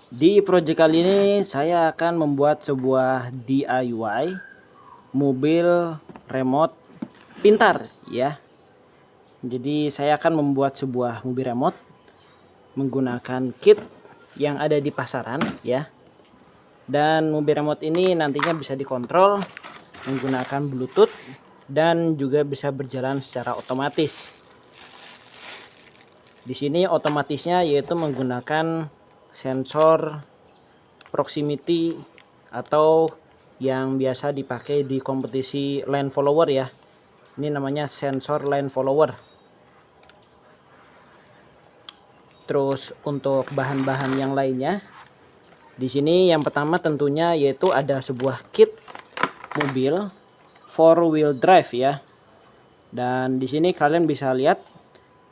Di project kali ini saya akan membuat sebuah DIY mobil remote pintar ya. Jadi saya akan membuat sebuah mobil remote menggunakan kit yang ada di pasaran ya. Dan mobil remote ini nantinya bisa dikontrol menggunakan Bluetooth dan juga bisa berjalan secara otomatis. Di sini otomatisnya yaitu menggunakan sensor proximity atau yang biasa dipakai di kompetisi lane follower ya. Ini namanya sensor lane follower. Terus untuk bahan-bahan yang lainnya, di sini yang pertama tentunya yaitu ada sebuah kit mobil 4-wheel drive ya. Dan di sini kalian bisa lihat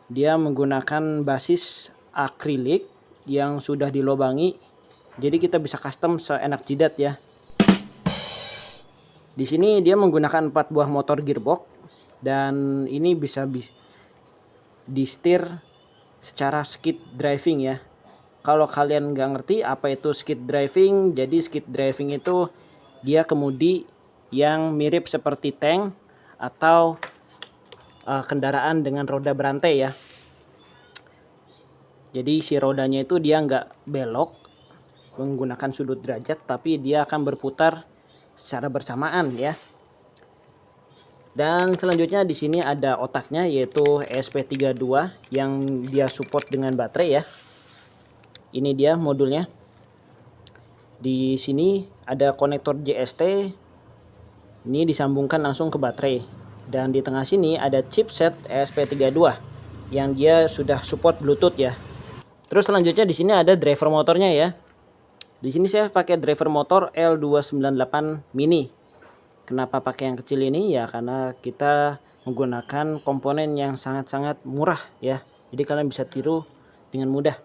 dia menggunakan basis akrilik yang sudah dilobangi. Jadi kita bisa custom seenak jidat ya. Di sini dia menggunakan 4 buah motor gearbox dan ini bisa di-steer secara skid driving ya. Kalau kalian nggak ngerti apa itu skid driving, jadi skid driving itu dia kemudi yang mirip seperti tank atau kendaraan dengan roda berantai ya. Jadi si rodanya itu dia nggak belok menggunakan sudut derajat, tapi dia akan berputar secara bersamaan ya. Dan selanjutnya di sini ada otaknya yaitu ESP32 yang dia support dengan baterai ya. Ini dia modulnya. Di sini ada konektor JST. Ini disambungkan langsung ke baterai. Dan di tengah sini ada chipset ESP32 yang dia sudah support Bluetooth ya. Terus selanjutnya di sini ada driver motornya ya. Di sini saya pakai driver motor L298 mini. Kenapa pakai yang kecil ini? Ya karena kita menggunakan komponen yang sangat-sangat murah ya. Jadi kalian bisa tiru dengan mudah.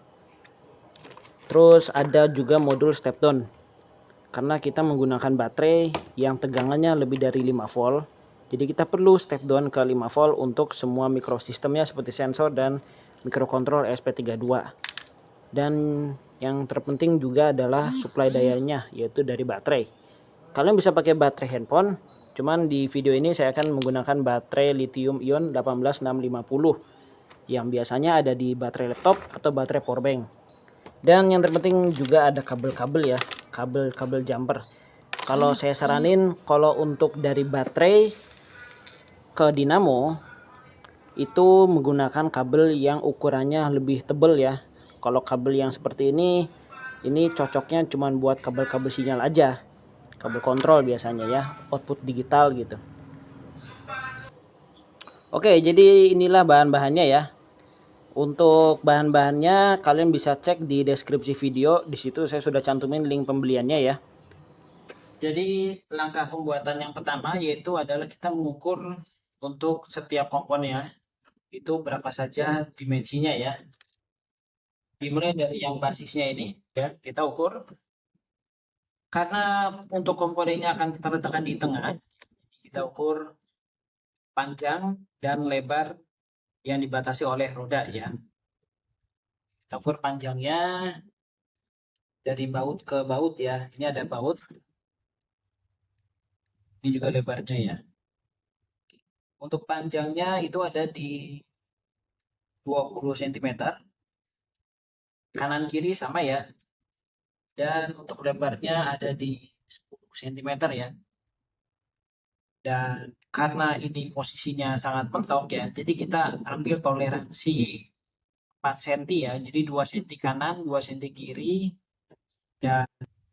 Terus ada juga modul step down. Karena kita menggunakan baterai yang tegangannya lebih dari 5 volt. Jadi kita perlu step down ke 5 volt untuk semua mikrosistemnya seperti sensor dan microcontrol ESP32. Dan yang terpenting juga adalah supply dayanya yaitu dari baterai. Kalian bisa pakai baterai handphone, cuman di video ini saya akan menggunakan baterai lithium ion 18650 yang biasanya ada di baterai laptop atau baterai powerbank. Dan yang terpenting juga ada kabel-kabel ya, kabel-kabel jumper. Kalau saya saranin kalau untuk dari baterai ke dinamo itu menggunakan kabel yang ukurannya lebih tebal ya. Kalau kabel yang seperti ini cocoknya cuma buat kabel-kabel sinyal aja. Kabel kontrol biasanya ya, output digital gitu. Oke, jadi inilah bahan-bahannya ya. Untuk bahan-bahannya kalian bisa cek di deskripsi video. Di situ saya sudah cantumin link pembeliannya ya. Jadi langkah pembuatan yang pertama yaitu adalah kita mengukur untuk setiap komponennya itu berapa saja dimensinya ya. Dimulai dari yang basisnya ini ya, kita ukur. Karena untuk komponennya akan kita letakkan di tengah, kita ukur panjang dan lebar yang dibatasi oleh roda ya. Kita ukur panjangnya dari baut ke baut ya. Ini ada baut. Ini juga lebarnya ya. Untuk panjangnya itu ada di 20 cm. Kanan kiri sama ya. Dan untuk lebarnya ada di 10 cm ya. Dan karena ini posisinya sangat mentok ya, jadi kita ambil toleransi 4 cm ya. Jadi 2 cm kanan, 2 cm kiri. Dan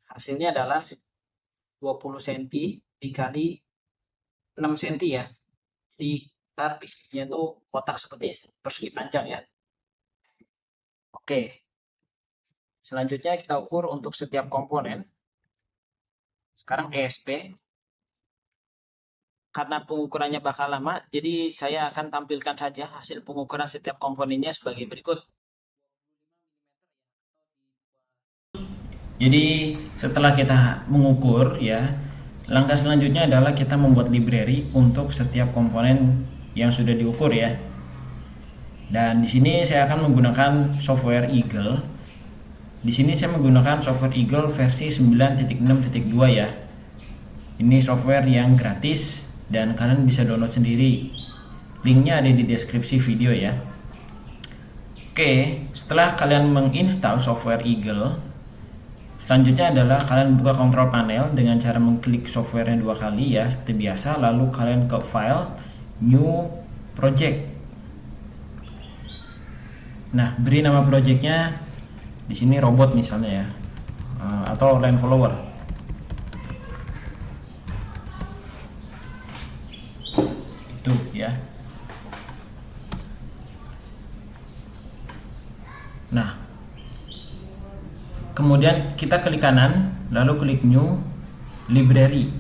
hasilnya adalah 20 cm dikali 6 cm ya. Jadi ntar PCB-nya itu kotak seperti persegi panjang ya. Oke. Selanjutnya kita ukur untuk setiap komponen. Sekarang ESP. Karena pengukurannya bakal lama, jadi saya akan tampilkan saja hasil pengukuran setiap komponennya sebagai berikut. Jadi setelah kita mengukur ya, langkah selanjutnya adalah kita membuat library untuk setiap komponen yang sudah diukur ya. Dan di sini saya akan menggunakan software Eagle. Di sini saya menggunakan software Eagle versi 9.6.2 ya. Ini software yang gratis dan kalian bisa download sendiri. Linknya ada di deskripsi video ya. Oke, setelah kalian menginstal software Eagle, selanjutnya adalah kalian buka control panel dengan cara mengklik softwarenya 2 kali ya, seperti biasa. Lalu kalian ke file, new project. Nah, beri nama projectnya di sini robot misalnya ya, atau line follower. Itu ya. Nah, kemudian kita klik kanan, lalu klik new library.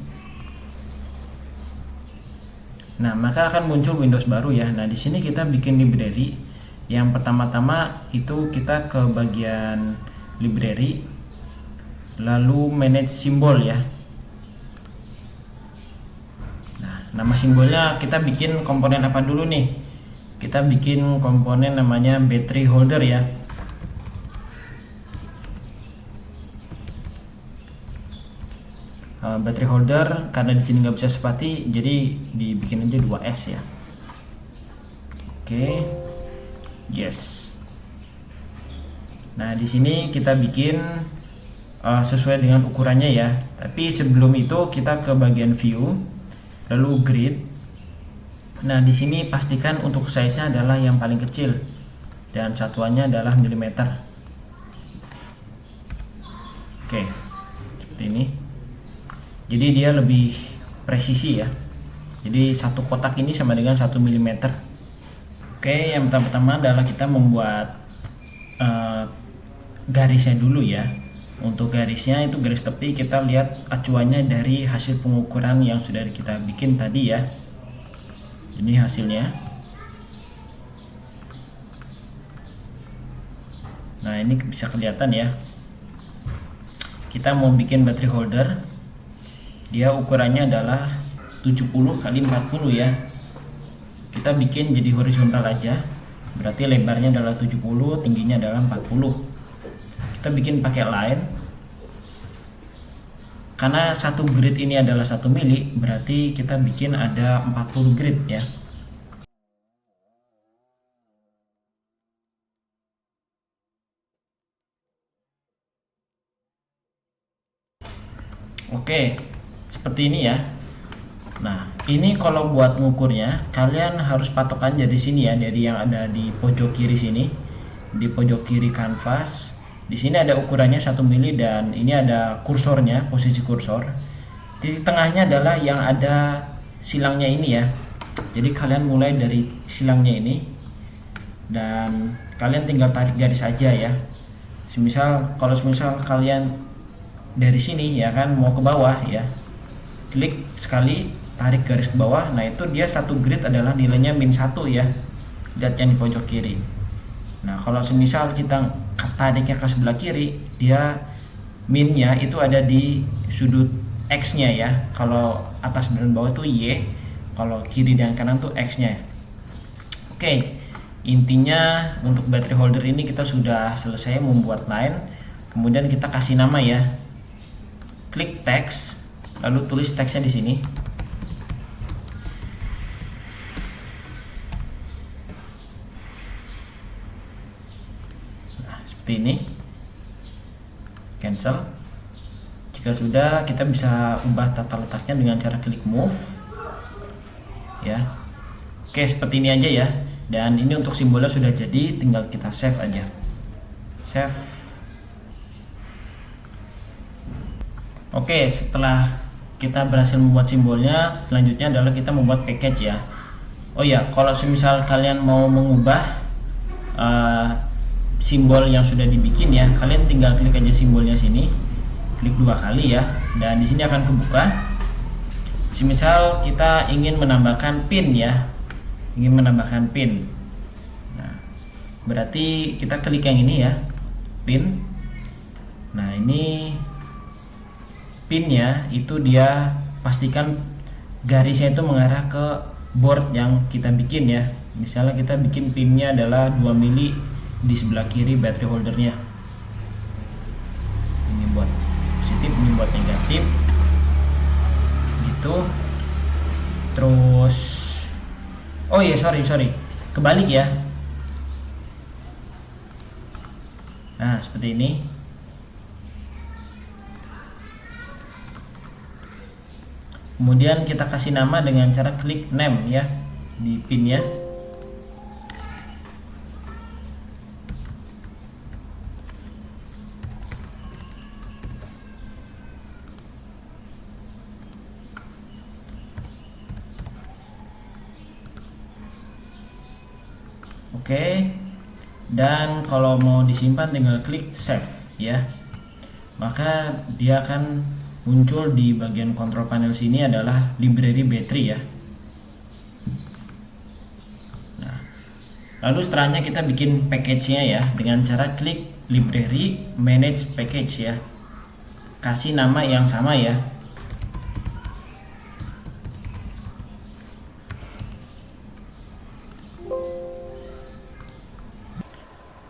Nah, maka akan muncul Windows baru ya. Nah, di sini kita bikin library. Yang pertama-tama itu kita ke bagian library, lalu manage simbol ya. Nah, nama simbolnya kita bikin komponen apa dulu nih? Kita bikin komponen namanya battery holder ya. Battery holder karena di sini nggak bisa sepati, jadi dibikin aja 2S ya. Oke. Yes. Nah, di sini kita bikin sesuai dengan ukurannya ya. Tapi sebelum itu kita ke bagian view, lalu grid. Nah, di sini pastikan untuk size-nya adalah yang paling kecil dan satuannya adalah milimeter. Oke, seperti ini. Jadi dia lebih presisi ya. Jadi satu kotak ini sama dengan 1 mm. Oke, yang pertama adalah kita membuat garisnya dulu ya. Untuk garisnya itu garis tepi, kita lihat acuannya dari hasil pengukuran yang sudah kita bikin tadi ya. Ini hasilnya. Nah, ini bisa kelihatan ya. Kita mau bikin battery holder. Dia ukurannya adalah 70 x 40 ya. Kita bikin jadi horizontal aja, berarti lebarnya adalah 70, tingginya adalah 40. Kita bikin pakai line, karena satu grid ini adalah 1 mili, berarti kita bikin ada 40 grid ya. Oke, seperti ini ya. Nah, ini kalau buat ngukurnya kalian harus patokan dari sini ya, dari yang ada di pojok kiri sini, di pojok kiri kanvas. Di sini ada ukurannya 1 mili dan ini ada kursornya, posisi kursor. Di tengahnya adalah yang ada silangnya ini ya. Jadi kalian mulai dari silangnya ini dan kalian tinggal tarik garis aja ya. Kalau semisal kalian dari sini ya kan mau ke bawah ya, klik sekali, tarik garis ke bawah. Nah, itu dia satu grid adalah nilainya -1 ya. Lihat yang di pojok kiri. Nah, kalau semisal kita tariknya ke sebelah kiri, dia minnya itu ada di sudut X-nya ya. Kalau atas dan bawah itu Y, kalau kiri dan kanan tuh X-nya. Oke. Intinya untuk battery holder ini kita sudah selesai membuat line. Kemudian kita kasih nama ya. Klik teks, lalu tulis teksnya di sini. Ini cancel. Jika sudah, kita bisa ubah tata letaknya dengan cara klik move ya. Oke, seperti ini aja ya. Dan ini untuk simbolnya sudah jadi, tinggal kita save aja. Save. Oke, setelah kita berhasil membuat simbolnya, selanjutnya adalah kita membuat package ya. Oh ya, kalau semisal kalian mau mengubah simbol yang sudah dibikin ya, kalian tinggal klik aja simbolnya sini, klik 2 kali ya, dan di sini akan kebuka. Semisal kita ingin menambahkan pin ya, nah, berarti kita klik yang ini ya, pin. Nah, ini pinnya itu dia pastikan garisnya itu mengarah ke board yang kita bikin ya. Misalnya kita bikin pinnya adalah 2 mili di sebelah kiri battery holdernya. buat negatif gitu. Terus oh iya, sorry kebalik ya. Nah seperti ini. Kemudian kita kasih nama dengan cara klik name ya di pinnya. Oke. Dan kalau mau disimpan tinggal klik save ya. Maka dia akan muncul di bagian control panel sini adalah library battery ya. Nah, lalu setelahnya kita bikin package-nya ya dengan cara klik library manage package ya. Kasih nama yang sama ya.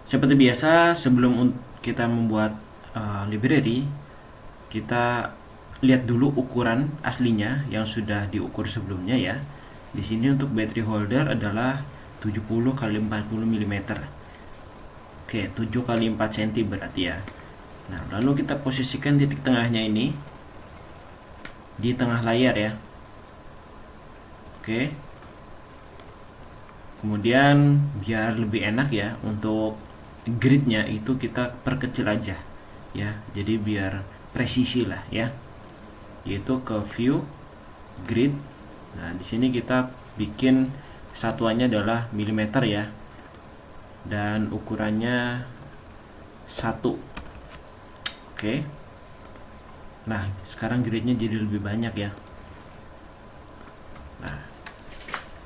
Seperti biasa, sebelum kita membuat library, kita lihat dulu ukuran aslinya yang sudah diukur sebelumnya ya. Di sini untuk battery holder adalah 70 x 40 mm. Oke, 7 x 4 cm berarti ya. Nah, lalu kita posisikan titik tengahnya ini di tengah layar ya. Oke. Kemudian biar lebih enak ya, untuk gridnya itu kita perkecil aja ya, jadi biar presisi lah ya, yaitu ke view grid. Nah di sini kita bikin satuannya adalah milimeter ya, dan ukurannya 1. Oke. Nah sekarang gridnya jadi lebih banyak ya. Nah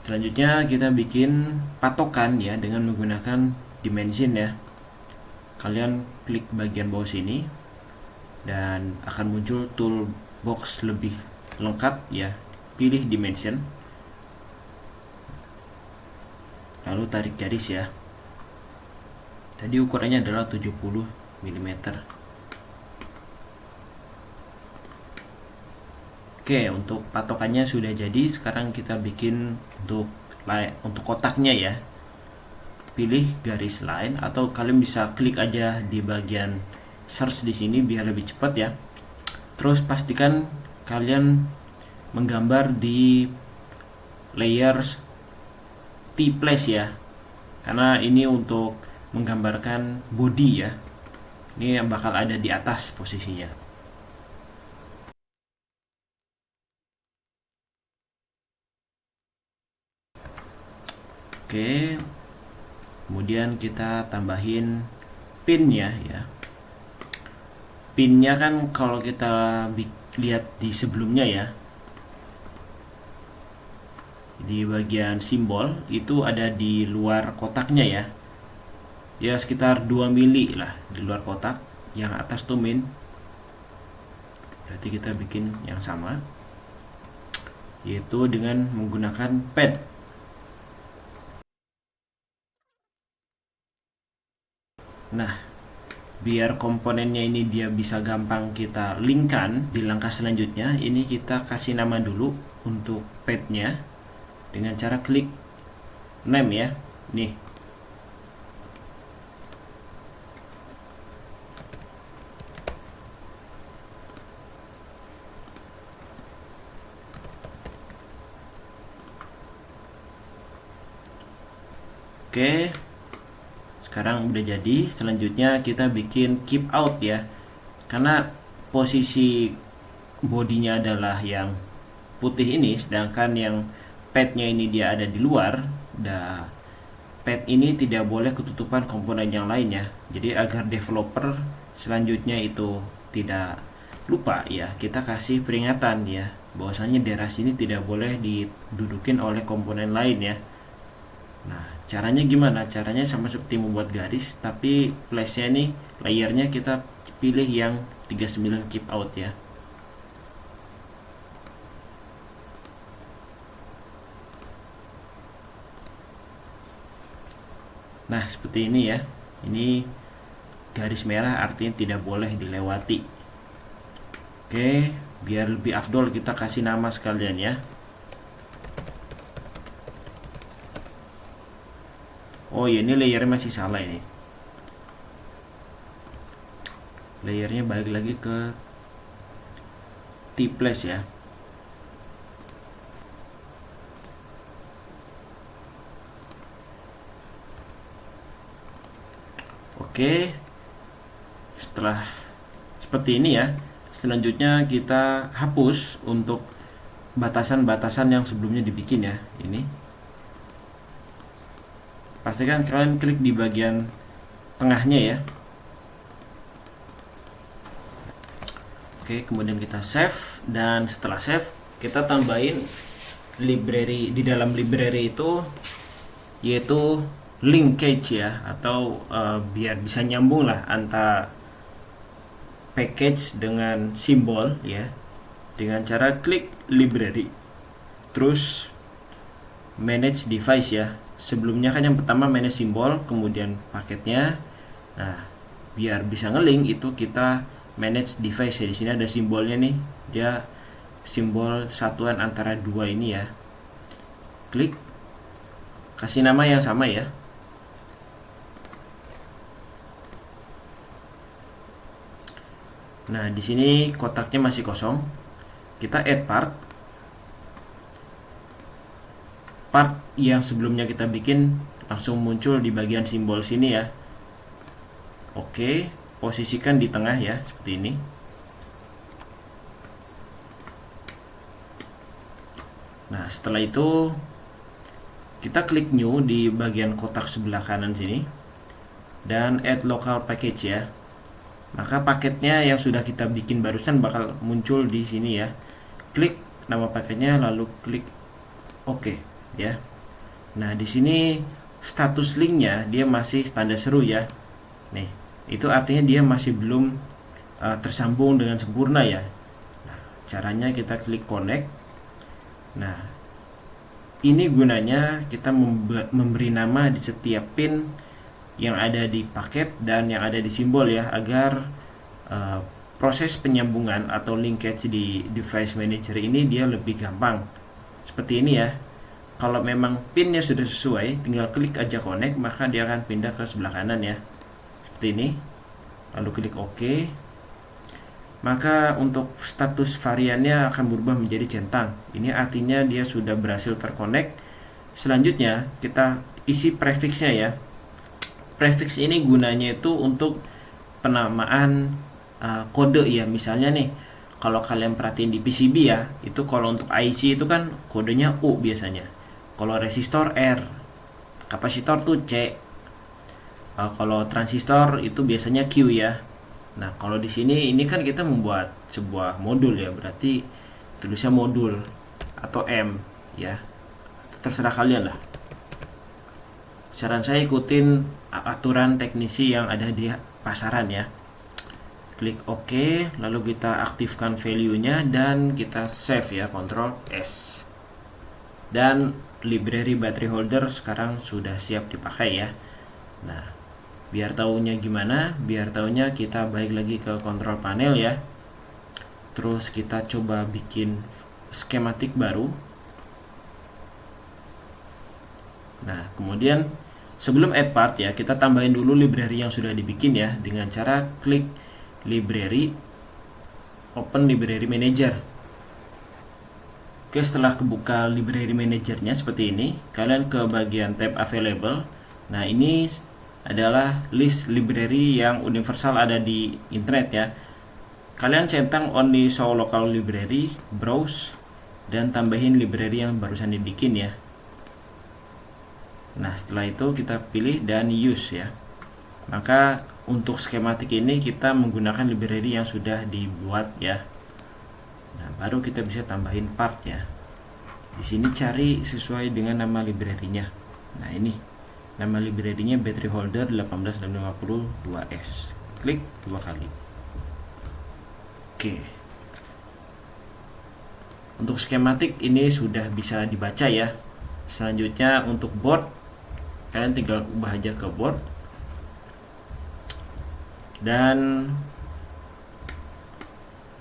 selanjutnya kita bikin patokan ya dengan menggunakan dimension ya. Kalian klik bagian bawah sini dan akan muncul toolbox lebih lengkap ya. Pilih dimension, lalu tarik garis ya. Tadi ukurannya adalah 70 mm. Oke, untuk patokannya sudah jadi. Sekarang kita bikin untuk kotaknya ya. Pilih garis line, atau kalian bisa klik aja di bagian search di sini biar lebih cepat ya. Terus pastikan kalian menggambar di layers T-place ya, karena ini untuk menggambarkan body ya. Ini yang bakal ada di atas posisinya. Oke. Kemudian kita tambahin pinnya ya. Pinnya kan kalau kita lihat di sebelumnya ya, di bagian simbol itu ada di luar kotaknya ya. Ya sekitar 2 mili lah di luar kotak. Yang atas tuh min. Berarti kita bikin yang sama, yaitu dengan menggunakan pad. Nah, biar komponennya ini dia bisa gampang kita linkkan di langkah selanjutnya, ini kita kasih nama dulu untuk padnya dengan cara klik name ya. Nih. Oke. Sekarang udah jadi. Selanjutnya kita bikin keep out ya, karena posisi bodinya adalah yang putih ini, sedangkan yang padnya ini dia ada di luar. Pad ini tidak boleh ketutupan komponen yang lainnya. Jadi agar developer selanjutnya itu tidak lupa ya, kita kasih peringatan ya, bahwasanya daerah sini tidak boleh didudukin oleh komponen lain ya. Nah, caranya gimana? Caranya sama seperti membuat garis, tapi place-nya nih, layernya kita pilih yang 39 keep out ya. Nah, seperti ini ya. Ini garis merah artinya tidak boleh dilewati. Oke, biar lebih afdol kita kasih nama sekalian ya. Oh ya, ini layernya masih salah ini. Layernya balik lagi ke T-Place ya. Oke, setelah seperti ini ya, selanjutnya kita hapus untuk batasan-batasan yang sebelumnya dibikin ya. Ini pastikan kalian klik di bagian tengahnya ya. Oke, kemudian kita save, dan setelah save kita tambahin library. Di dalam library itu yaitu linkage ya, atau biar bisa nyambung lah antara package dengan simbol ya, dengan cara klik library terus manage device ya. Sebelumnya kan yang pertama manage simbol, kemudian paketnya. Nah, biar bisa ngelink itu kita manage device ya. Di sini ada simbolnya nih, dia simbol satuan antara dua ini ya. Klik, kasih nama yang sama ya. Nah, di sini kotaknya masih kosong. Kita add part. Part yang sebelumnya kita bikin langsung muncul di bagian simbol sini ya. Oke, posisikan di tengah ya, seperti ini. Nah, setelah itu kita klik new di bagian kotak sebelah kanan sini dan add local package ya. Maka paketnya yang sudah kita bikin barusan bakal muncul di sini ya. Klik nama paketnya lalu klik OK ya. Nah, di sini status linknya dia masih tanda seru ya. Nih, itu artinya dia masih belum tersambung dengan sempurna ya. Nah, caranya kita klik connect. Nah, ini gunanya kita memberi nama di setiap pin yang ada di paket dan yang ada di simbol ya, agar proses penyambungan atau linkage di device manager ini dia lebih gampang. Seperti ini ya. Kalau memang pinnya sudah sesuai, tinggal klik aja connect, maka dia akan pindah ke sebelah kanan ya. Seperti ini. Lalu klik OK. Maka untuk status variannya akan berubah menjadi centang. Ini artinya dia sudah berhasil terkonek. Selanjutnya kita isi prefixnya ya. Prefix ini gunanya itu untuk penamaan kode ya. Misalnya nih, kalau kalian perhatiin di PCB ya, itu kalau untuk IC itu kan kodenya U biasanya. Kalau resistor R, kapasitor tuh C. Kalau transistor itu biasanya Q ya. Nah, kalau di sini ini kan kita membuat sebuah modul ya, berarti tulisnya modul atau M ya. Terserah kalian lah. Saran saya ikutin aturan teknisi yang ada di pasaran ya. Klik OK, lalu kita aktifkan value-nya dan kita save ya, Ctrl S. Dan library battery holder sekarang sudah siap dipakai ya. Nah, biar taunya gimana? Biar taunya kita balik lagi ke control panel ya. Terus kita coba bikin skematik baru. Nah, kemudian sebelum add part ya, kita tambahin dulu library yang sudah dibikin ya, dengan cara klik library, open library manager. Oke, setelah kebuka library manajernya seperti ini, kalian ke bagian tab available. Nah, ini adalah list library yang universal ada di internet ya. Kalian centang only show local library, browse, dan tambahin library yang barusan dibikin ya. Nah, setelah itu kita pilih dan use ya. Maka untuk skematik ini kita menggunakan library yang sudah dibuat ya. Nah, baru kita bisa tambahin part ya. Di sini cari sesuai dengan nama library-nya. Nah, ini nama library-nya battery holder 18652S. Klik 2 kali. Oke. Untuk skematik ini sudah bisa dibaca ya. Selanjutnya untuk board, kalian tinggal ubah aja ke board. Dan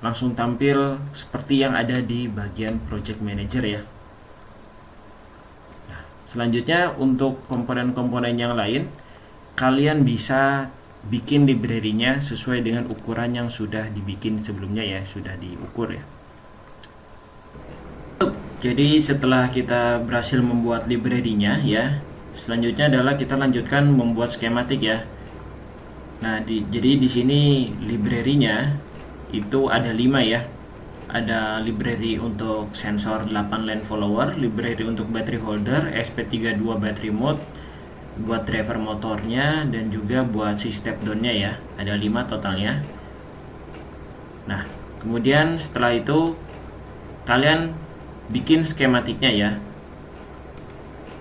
langsung tampil seperti yang ada di bagian project manager ya. Nah, selanjutnya untuk komponen-komponen yang lain, kalian bisa bikin library-nya sesuai dengan ukuran yang sudah dibikin sebelumnya ya, sudah diukur ya. Jadi setelah kita berhasil membuat library-nya ya, selanjutnya adalah kita lanjutkan membuat skematik ya. Nah, jadi di sini library-nya itu ada 5 ya. Ada library untuk sensor 8 line follower, library untuk battery holder, SP32 battery mode, buat driver motornya, dan juga buat si step down-nya ya. Ada 5 totalnya. Nah, kemudian setelah itu kalian bikin skematiknya ya.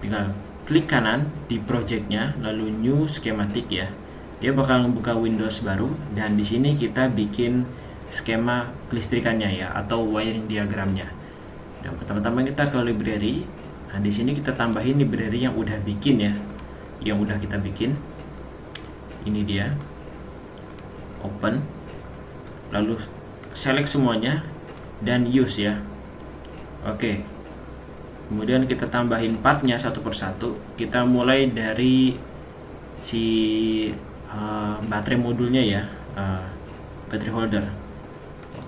Tinggal klik kanan di projectnya, lalu new schematic ya. Dia bakal membuka Windows baru, dan di sini kita bikin skema kelistrikannya ya, atau wiring diagramnya. Dan pertama-tama kita ke library. Nah, di sini kita tambahin library yang udah bikin ya, yang udah kita bikin. Ini dia. Open. Lalu select semuanya dan use ya. Oke. Kemudian kita tambahin partnya satu persatu. Kita mulai dari si baterai modulnya ya, battery holder.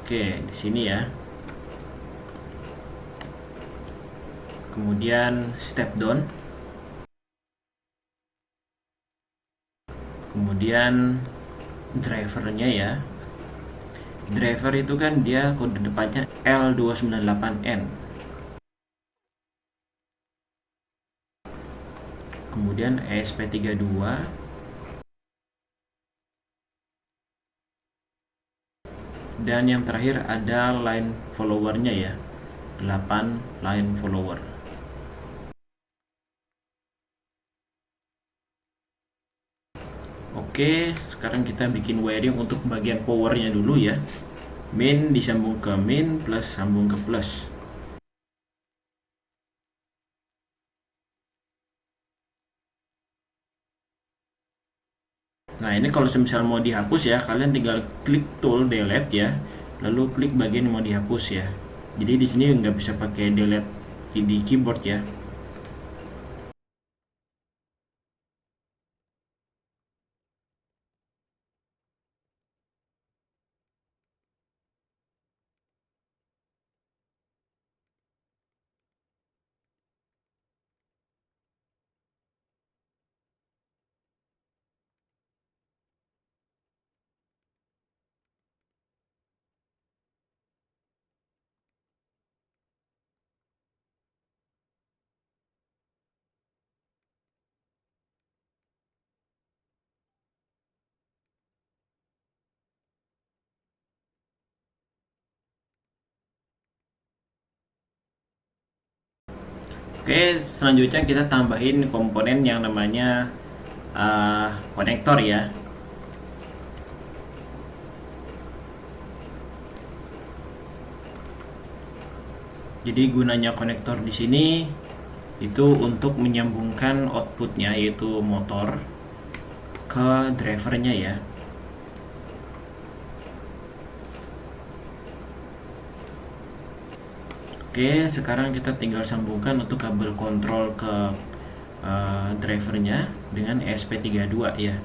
Oke, di sini ya. Kemudian step down. Kemudian drivernya ya. Driver itu kan dia kode depannya L298N. Kemudian ESP32. Dan yang terakhir ada line followernya ya, 8 line follower. Oke, sekarang kita bikin wiring untuk bagian powernya dulu ya. Min disambung ke min, plus sambung ke plus. Nah, ini kalau misal mau dihapus ya, kalian tinggal klik tool delete ya, lalu klik bagian yang mau dihapus ya. Jadi di sini nggak bisa pakai delete di keyboard ya. Oke, selanjutnya kita tambahin komponen yang namanya konektor ya. Jadi gunanya konektor di sini itu untuk menyambungkan outputnya, yaitu motor, ke drivernya ya. Oke, sekarang kita tinggal sambungkan untuk kabel kontrol ke drivernya dengan ESP32 ya.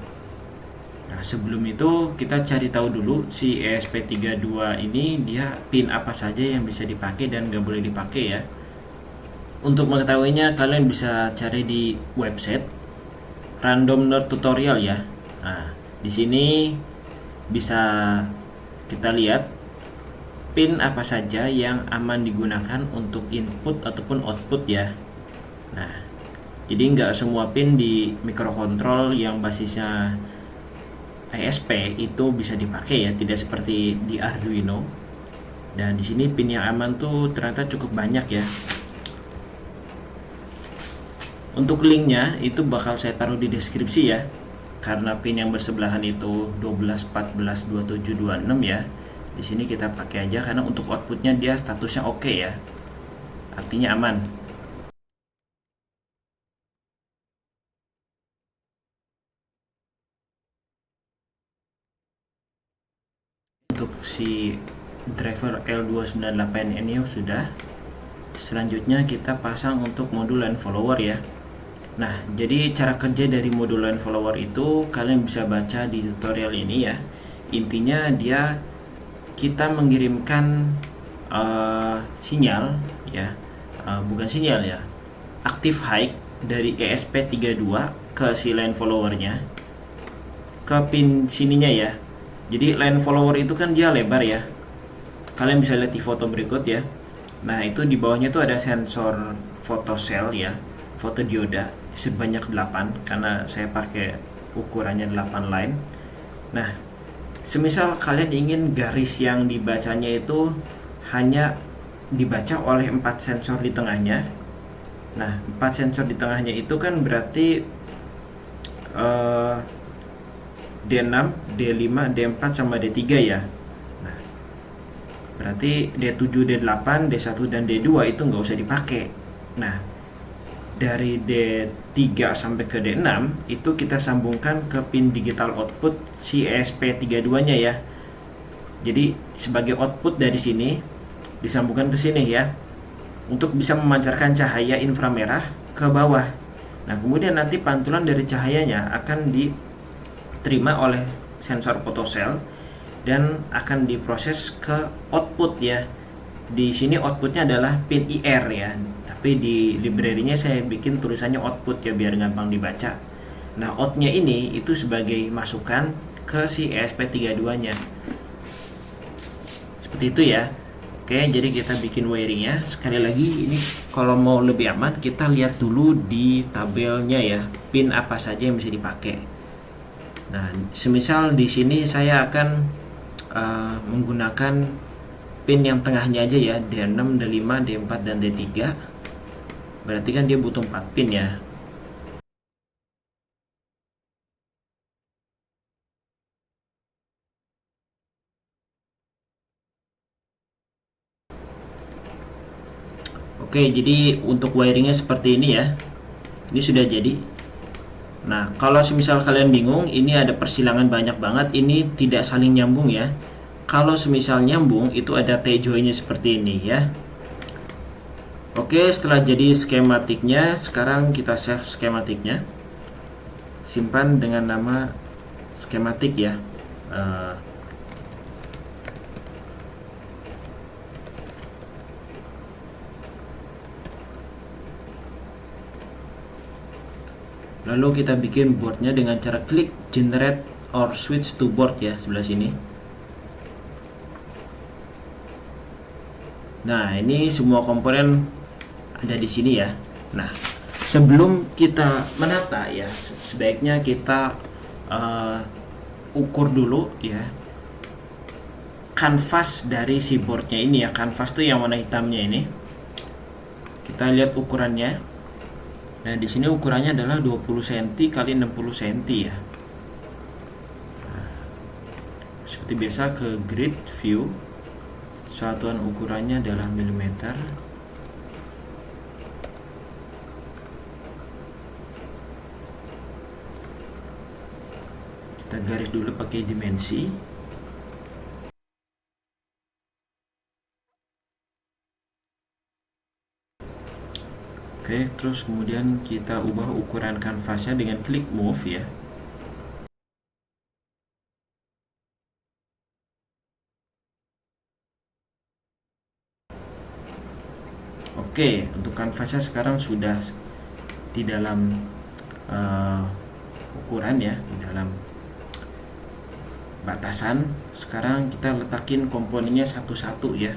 Nah, sebelum itu kita cari tahu dulu si ESP32 ini dia pin apa saja yang bisa dipakai dan nggak boleh dipakai ya. Untuk mengetahuinya kalian bisa cari di website Random Nerd Tutorial ya. Nah, di sini bisa kita lihat pin apa saja yang aman digunakan untuk input ataupun output ya. Nah, jadi nggak semua pin di microcontrol yang basisnya ESP itu bisa dipakai ya, tidak seperti di Arduino. Dan di sini pin yang aman tuh ternyata cukup banyak ya. Untuk linknya itu bakal saya taruh di deskripsi ya. Karena pin yang bersebelahan itu 12, 14, 27, 26 ya. Di sini kita pakai aja karena untuk outputnya dia statusnya oke ya, artinya aman. Untuk si driver L298 ini sudah. Selanjutnya kita pasang untuk modul line follower ya. Nah, jadi cara kerja dari modul line follower itu kalian bisa baca di tutorial ini ya. Intinya dia kita mengirimkan sinyal ya, bukan sinyal ya, active high dari ESP32 ke si line followernya ke pin sininya ya. Jadi line follower itu kan dia lebar ya. Kalian bisa lihat di foto berikut ya. Nah, itu di bawahnya tuh ada sensor photocell ya, fotodioda sebanyak 8 karena saya pakai ukurannya 8 line. Nah, semisal kalian ingin garis yang dibacanya itu hanya dibaca oleh 4 sensor di tengahnya. Nah, 4 sensor di tengahnya itu kan berarti eh, D6, D5, D4 sama D3 ya. Nah, berarti D7, D8, D1 dan D2 itu nggak usah dipakai. Nah, dari D3 sampai ke D6 itu kita sambungkan ke pin digital output si ESP32-nya ya. Jadi sebagai output dari sini disambungkan ke sini ya, untuk bisa memancarkan cahaya inframerah ke bawah. Nah, kemudian nanti pantulan dari cahayanya akan diterima oleh sensor photocell dan akan diproses ke output ya. Di sini outputnya adalah pin IR ya, tapi di library-nya saya bikin tulisannya output ya biar gampang dibaca. Nah, outnya ini itu sebagai masukan ke si ESP32-nya. Seperti itu ya. Oke, jadi kita bikin wiringnya. Sekali lagi, ini kalau mau lebih aman, kita lihat dulu di tabelnya ya, pin apa saja yang bisa dipakai. Nah, semisal di sini saya akan menggunakan pin yang tengahnya aja ya, D6, D5, D4, dan D3. Berarti kan dia butuh 4 pin ya. Oke, jadi untuk wiringnya seperti ini ya. Ini sudah jadi. Nah, kalau semisal kalian bingung, ini ada persilangan banyak banget, ini tidak saling nyambung ya. Kalau semisal nyambung, itu ada T-joinnya seperti ini ya. Oke, setelah jadi skematiknya, sekarang kita save skematiknya. Simpan dengan nama skematik ya. Eh, Lalu kita bikin boardnya dengan cara klik generate or switch to board ya, sebelah sini. Nah, ini semua komponen ada di sini ya. Nah, sebelum kita menata ya, sebaiknya kita uh, ukur dulu ya kanvas dari si boardnya ini ya. Kanvas tuh yang warna hitamnya ini. Kita lihat ukurannya. Nah, di sini ukurannya adalah 20 cm kali 60 cm ya. Nah, seperti biasa ke grid view. Satuan ukurannya adalah milimeter. Kita garis dulu pakai dimensi. Oke, terus kemudian kita ubah ukuran kanvasnya dengan klik move ya. Oke, untuk kanvasnya sekarang sudah di dalam ukuran ya, di dalam batasan. Sekarang kita letakin komponennya satu-satu ya.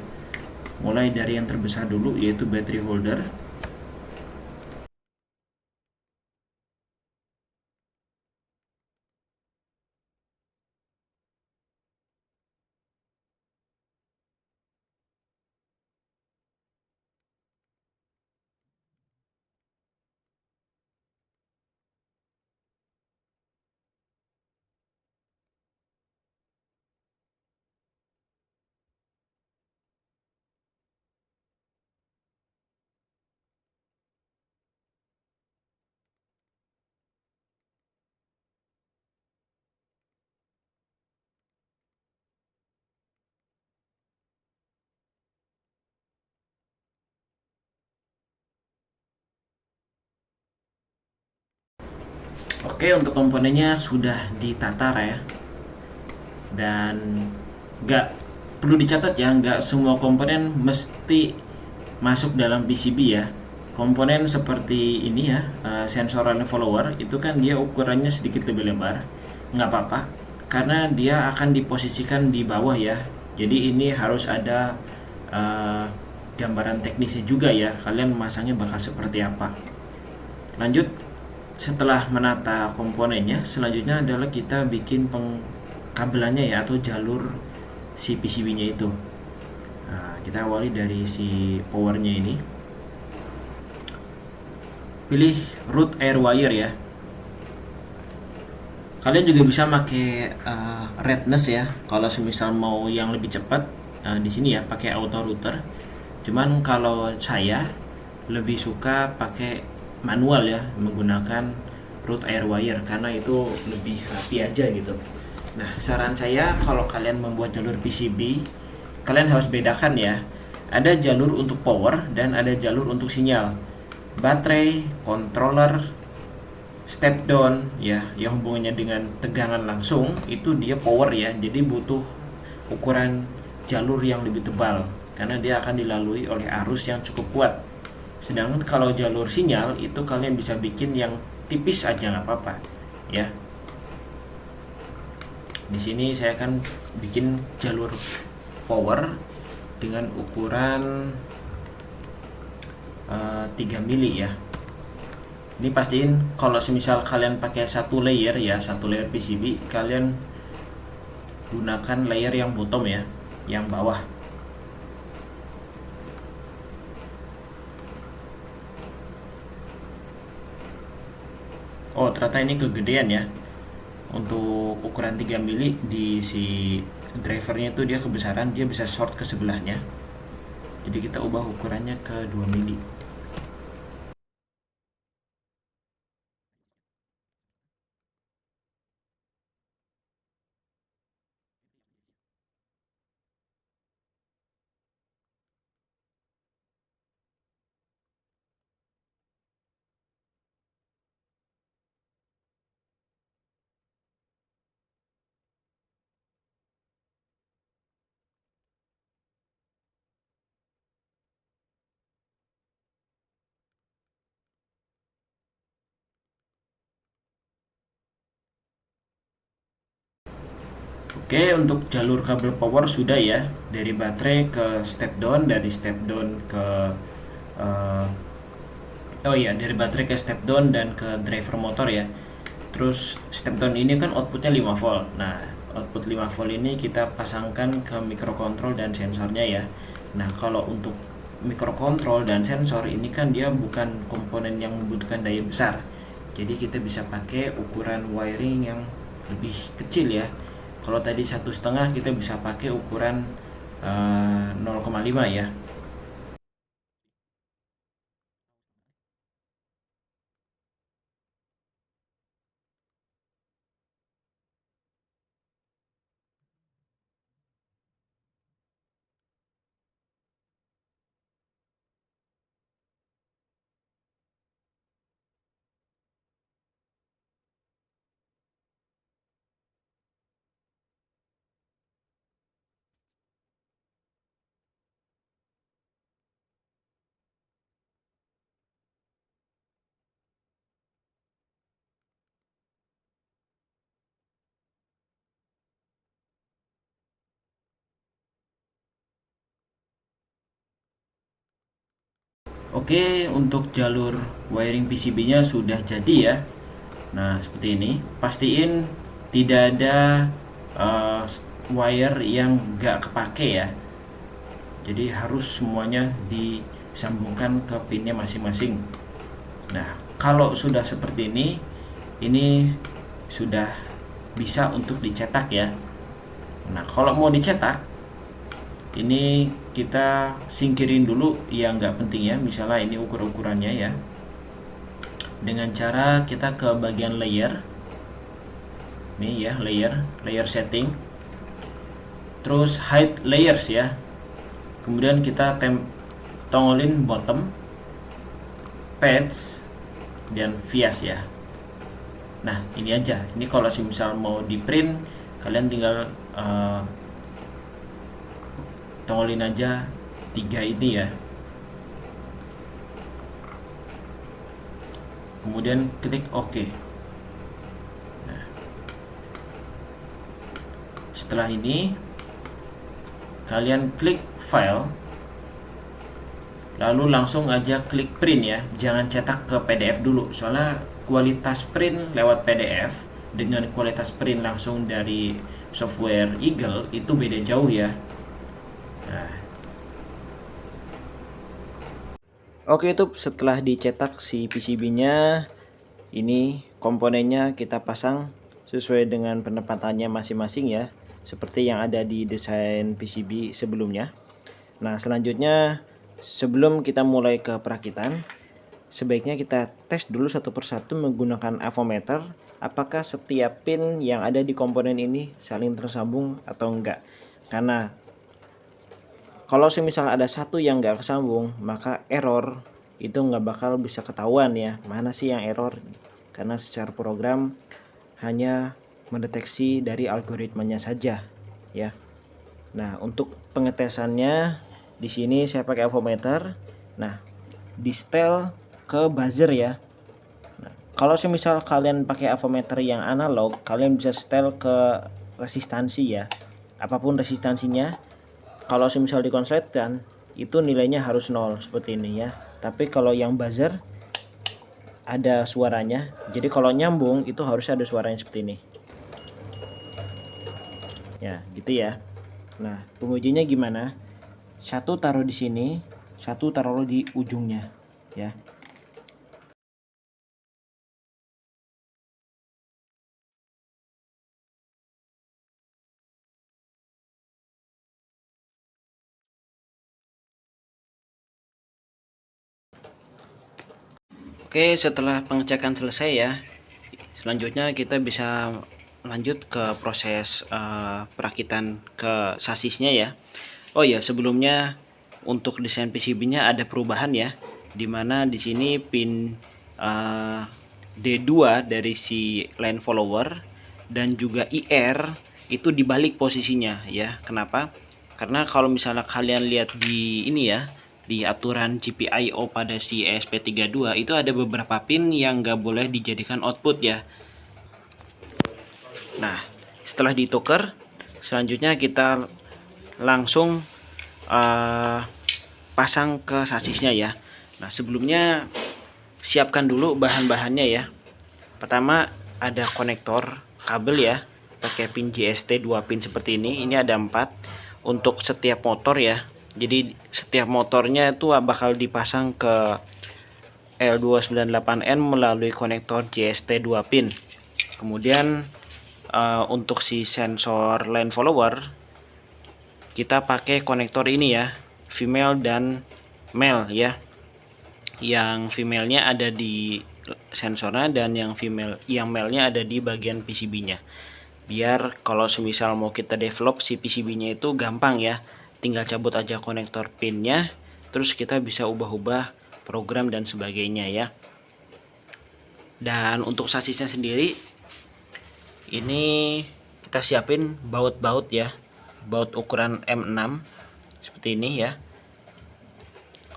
Mulai dari yang terbesar dulu, yaitu battery holder. Oke, untuk komponennya sudah ditata ya, dan nggak perlu dicatat ya, nggak semua komponen mesti masuk dalam PCB ya. Komponen seperti ini ya, sensor and follower itu kan dia ukurannya sedikit lebih lebar, nggak apa-apa karena dia akan diposisikan di bawah ya. Jadi ini harus ada uh, gambaran teknisnya juga ya, kalian memasangnya bakal seperti apa. Lanjut, setelah menata komponennya, selanjutnya adalah kita bikin kabelannya ya, atau jalur si PCB-nya itu. Nah, kita awali dari si powernya ini. Pilih root air wire ya. Kalian juga bisa pakai redness ya. Kalau semisal mau yang lebih cepat, di sini ya pakai auto router. Cuman kalau saya lebih suka pakai manual ya, menggunakan root air wire karena itu lebih rapi aja gitu. Nah, saran saya kalau kalian membuat jalur PCB, kalian harus bedakan ya. Ada jalur untuk power dan ada jalur untuk sinyal. Baterai, controller, step down ya, yang hubungannya dengan tegangan langsung itu dia power ya. Jadi butuh ukuran jalur yang lebih tebal karena dia akan dilalui oleh arus yang cukup kuat. Sedangkan kalau jalur sinyal itu kalian bisa bikin yang tipis aja nggak apa-apa ya. Di sini saya akan bikin jalur power dengan ukuran 3 mili ya. Ini pastiin kalau semisal kalian pakai satu layer ya, satu layer PCB, kalian gunakan layer yang bottom ya, yang bawah. Oh, ternyata ini kegedean ya. Untuk ukuran 3 mili di si drivernya itu dia kebesaran, dia bisa short ke sebelahnya. Jadi kita ubah ukurannya ke 2 mili. Oke, untuk jalur kabel power sudah ya, dari baterai ke step down, dari step down ke uh, oh iya, dari baterai ke step down dan ke driver motor ya. Terus step down ini kan outputnya 5 volt. Nah, output 5 volt ini kita pasangkan ke microcontrol dan sensornya ya. Nah, kalau untuk microcontrol dan sensor ini kan dia bukan komponen yang membutuhkan daya besar. Jadi kita bisa pakai ukuran wiring yang lebih kecil ya. Kalau tadi 1,5, kita bisa pakai ukuran 0,5 ya. Oke, untuk jalur wiring PCB-nya sudah jadi ya. Nah, seperti ini. Pastiin tidak ada uh, wire yang gak kepake ya. Jadi harus semuanya disambungkan ke pinnya masing-masing. Nah, kalau sudah seperti ini sudah bisa untuk dicetak ya. Nah, kalau mau dicetak, ini kita singkirin dulu yang nggak penting ya. Misalnya ini ukur-ukurannya ya. Dengan cara kita ke bagian layer. Nih ya, layer setting. Terus hide layers ya. Kemudian kita tongolin bottom, patch, dan vias ya. Nah, ini aja. Ini kalau misal mau di print, kalian tinggal tongolin aja 3 ini ya. Kemudian klik OK. Nah, setelah ini kalian klik file, lalu langsung aja klik print ya. Jangan cetak ke PDF dulu, soalnya kualitas print lewat PDF dengan kualitas print langsung dari software Eagle itu beda jauh ya. Nah, oke, itu setelah dicetak si PCB-nya, ini komponennya kita pasang sesuai dengan penempatannya masing-masing ya, seperti yang ada di desain PCB sebelumnya. Nah, selanjutnya sebelum kita mulai ke perakitan, sebaiknya kita tes dulu satu persatu menggunakan avometer apakah setiap pin yang ada di komponen ini saling tersambung atau enggak. Karena kalau semisal ada satu yang nggak kesambung, maka error itu nggak bakal bisa ketahuan ya, mana sih yang error, karena secara program hanya mendeteksi dari algoritmanya saja ya. Nah, untuk pengetesannya di sini saya pakai avometer. Nah, di setel ke buzzer ya. Nah, kalau semisal kalian pakai avometer yang analog, kalian bisa setel ke resistansi ya, apapun resistansinya. Kalau semisal dikonsletkan itu nilainya harus 0 seperti ini ya. Tapi kalau yang buzzer ada suaranya, jadi kalau nyambung itu harus ada suaranya seperti ini ya, gitu ya. Nah, pengujinya gimana? Satu taruh di sini, satu taruh di ujungnya ya. Oke, setelah pengecekan selesai ya, selanjutnya kita bisa lanjut ke proses perakitan ke sasisnya ya. Oh ya, sebelumnya untuk desain PCB-nya ada perubahan ya, dimana di sini pin D2 dari si line follower dan juga IR itu dibalik posisinya ya. Kenapa? Karena kalau misalnya kalian lihat di ini ya, di aturan GPIO pada si ESP32 itu ada beberapa pin yang nggak boleh dijadikan output ya. Nah, setelah ditukar, selanjutnya kita langsung pasang ke sasisnya ya. Nah, sebelumnya siapkan dulu bahan-bahannya ya. Pertama ada konektor kabel ya, pakai pin JST 2 pin seperti ini. Ini ada 4 untuk setiap motor ya. Jadi setiap motornya itu bakal dipasang ke L298N melalui konektor JST 2 pin. Kemudian untuk si sensor line follower kita pakai konektor ini ya, female dan male ya. Yang female-nya ada di sensornya dan yang male-nya ada di bagian PCB-nya. Biar kalau semisal mau kita develop si PCB-nya itu gampang ya. Tinggal cabut aja konektor pinnya, terus kita bisa ubah-ubah program dan sebagainya ya. Dan untuk sasisnya sendiri ini kita siapin baut-baut ya. Baut ukuran M6 seperti ini ya.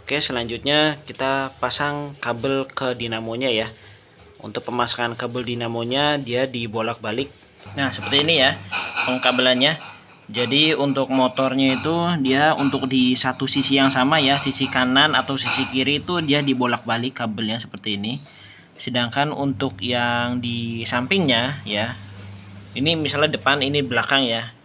Oke, selanjutnya kita pasang kabel ke dinamonya ya. Untuk pemasangan kabel dinamonya dia dibolak-balik. Nah, seperti ini ya pengkabelannya. Jadi untuk motornya itu dia untuk di satu sisi yang sama ya, sisi kanan atau sisi kiri itu dia dibolak-balik kabelnya seperti ini. Sedangkan untuk yang di sampingnya ya, ini misalnya depan, ini belakang ya.